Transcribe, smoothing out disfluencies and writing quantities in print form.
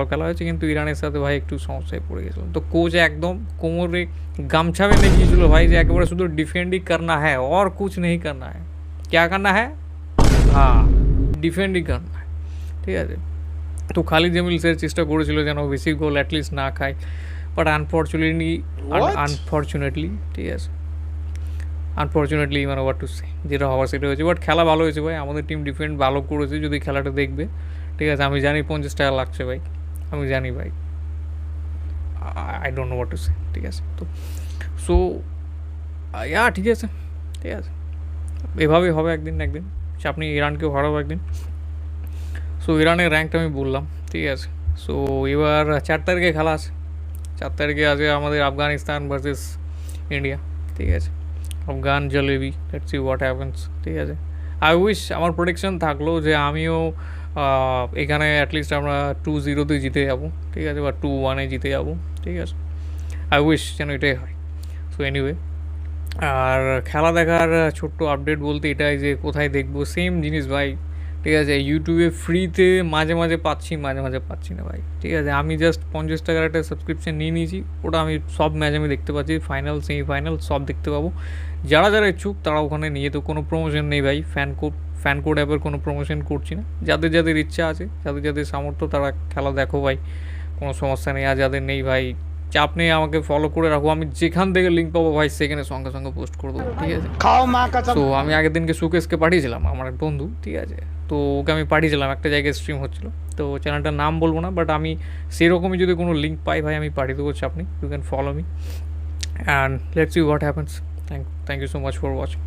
ভালো খেলা হয়েছে, কিন্তু ইরানের সাথে ভাই একটু সমস্যায় পড়ে গেছিলাম। তো কোচ একদম কোমরে গামছা বেঁধে গিয়েছিল ভাই, যে একেবারে শুধু ডিফেন্ডই করনা হ্যাঁ और कुछ नहीं करना है, क्या करना है, হ্যাঁ ডিফেন্ডই করনা है, ঠিক আছে। তো খালিদ জামিলসের চেষ্টা করেছিল যেন বেশি গোল অ্যাটলিস্ট না খায়, বাট আনফর্চুনেটলি ঠিক আছে, আনফর্চুনেটলি মানে ওয়াট টু সে, যেটা হওয়ার সেটা হয়েছে। বাট খেলা ভালো হয়েছে ভাই, আমাদের টিম ডিফেন্ড ভালো করেছে, যদি খেলাটা দেখবে ঠিক আছে। আমি জানি 50 টাকা লাগছে ভাই, আমি জানি ভাই, I don't know what to say, ঠিক আছে। তো সো ঠিক আছে, ঠিক আছে, এভাবেই হবে একদিন না একদিন, আপনি ইরানকেও হারাবো একদিন। সো ইরানের র্যাঙ্কটা আমি বললাম, ঠিক আছে। সো এবার 4 তারিখে খেলা আছে, 4 তারিখে আছে আমাদের আফগানিস্তান ভার্সেস ইন্ডিয়া, ঠিক আছে। Afghan jalebi, let's see what happens, ঠিক আছে। আই উইশ আমার প্রোডিকশন থাকলো যে আমিও এখানে অ্যাটলিস্ট আমরা 2-0 জিতে যাবো, ঠিক আছে, বা 2-1 জিতে যাবো, ঠিক আছে। আই উইশ যেন এটাই হয়। সো এনিওয়ে, আর খেলা দেখার ছোট্ট আপডেট বলতে এটাই যে কোথায় দেখবো, সেম জিনিস ভাই, ঠিক আছে। ইউটিউবে ফ্রিতে মাঝে মাঝে পাচ্ছি, মাঝে মাঝে পাচ্ছি না ভাই, ঠিক আছে। আমি জাস্ট 50 টাকার একটা সাবস্ক্রিপশন নিয়ে নিয়েছি, ওটা আমি সব ম্যাচ আমি দেখতে পাচ্ছি, ফাইনাল সেমিফাইনাল সব দেখতে পাবো। যারা যারা ইচ্ছুক তারা ওখানে নিয়ে, তো কোনো প্রমোশন নেই ভাই, ফ্যান কোড অ্যাপের কোনো প্রমোশন করছি না। যাদের যাদের ইচ্ছা আছে, যাদের যাদের সামর্থ্য, তারা খেলা দেখো ভাই, কোনো সমস্যা নেই। আর যাদের নেই ভাই, চাপ নেই, আমাকে ফলো করে রাখো, আমি যেখান থেকে লিঙ্ক পাবো ভাই সেখানে সঙ্গে সঙ্গে পোস্ট করে দেবো, ঠিক আছে। তো আমি আগের দিনকে সুকেশকে পাঠিয়েছিলাম, আমার এক বন্ধু, ঠিক আছে। তো ওকে আমি পাঠিয়েছিলাম, একটা জায়গায় স্ট্রিম হচ্ছিল, তো চ্যানেলটার নাম বলবো না, বাট আমি সেরকমই যদি কোনো লিঙ্ক পাই ভাই আমি পাঠিয়ে দেবো, চাপ নেই, you can follow me and let's see what happens. Thank you so much for watching.